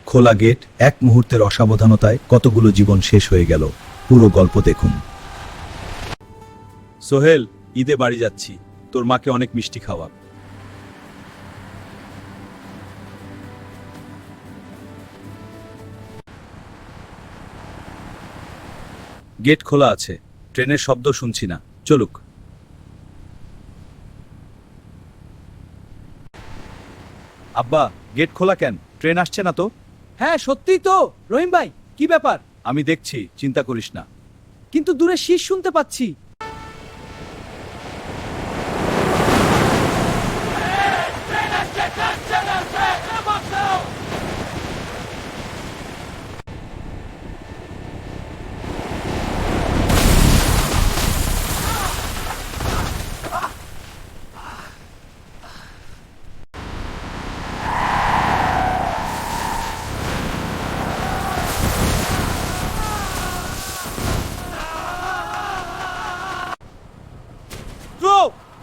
খোলা গেট, এক মুহূর্তের অসাবধানতায় কতগুলো জীবন শেষ হয়ে গেল। পুরো গল্প দেখুন। সোহেল, ঈদে বাড়ি যাচ্ছি, তোর মাকে অনেক মিষ্টি খাওয়া। গেট খোলা আছে, ট্রেনের শব্দ শুনছি না, চলুক। আব্বা, গেট খোলা কেন? ট্রেন আসছে না তো? হ্যাঁ সত্যিই তো। রহিম ভাই, কি ব্যাপার? আমি দেখছি, চিন্তা করিস না। কিন্তু দূরে শীষ শুনতে পাচ্ছি।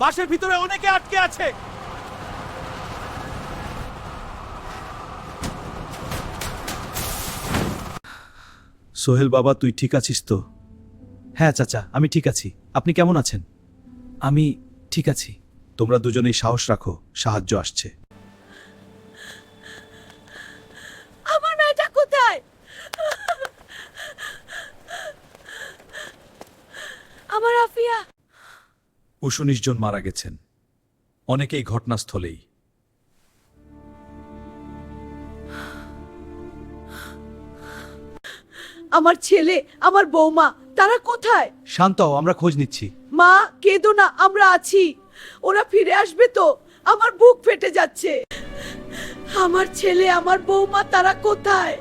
বাসের ভিতরে অনেকে আটকে আছে। সোহেল বাবা, তুই ঠিক আছিস তো? হ্যাঁ চাচা, আমি ঠিক আছি। আপনি কেমন আছেন? আমি ঠিক আছি। তোমরা দুজনেই সাহস রাখো, সাহায্য আসছে। আমার মেয়েটা কোথায়? আমার আফিয়া। 19 জন মারা গেছেন, অনেকেই ঘটনাস্থলেই। আমার ছেলে, আমার বৌমা, তারা কোথায়? শান্ত হও, আমরা খোঁজ নিচ্ছি। মা, কেঁদো না, আমরা আছি। ওরা ফিরে আসবে তো? আমার বুক ফেটে যাচ্ছে। আমার ছেলে, আমার বৌমা, তারা কোথায়?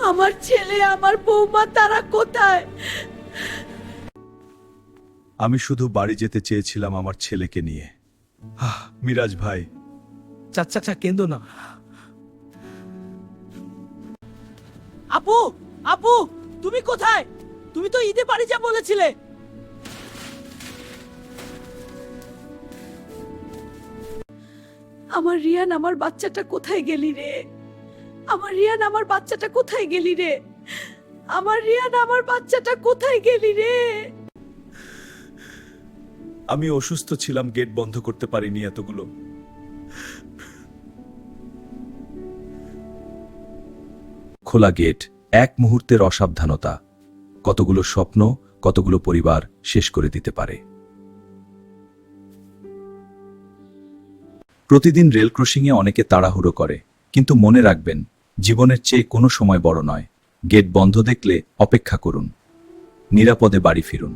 আমার ছেলে, আমার বৌমা, তারা কোথায়? আমি শুধু বাড়ি যেতে চেয়েছিলাম আমার ছেলেকে নিয়ে। মিরাজ ভাই। চাচা কেঁদো না। আপু, আপু, তুমি কোথায়? তুমি তো ঈদে বাড়ি যা বলেছিলে। আমার রিয়ান, আমার বাচ্চাটা কোথায় গেলি রে? আমার রিয়ান, আমার বাচ্চাটা কোথায় গেলি রে? আমার রিয়ান, আমার বাচ্চাটা কোথায় গেলি রে? আমি অসুস্থ ছিলাম, গেট বন্ধ করতে পারিনি এতগুলো। খোলা গেট, এক মুহূর্তের অসাবধানতা কতগুলো স্বপ্ন, কতগুলো পরিবার শেষ করে দিতে পারে। প্রতিদিন রেল ক্রসিংয়ে অনেকে তাড়াহুড়ো করে, কিন্তু মনে রাখবেন, জীবনের চেয়ে কোনো সময় বড় নয়। গেট বন্ধ দেখলে অপেক্ষা করুন, নিরাপদে বাড়ি ফিরুন।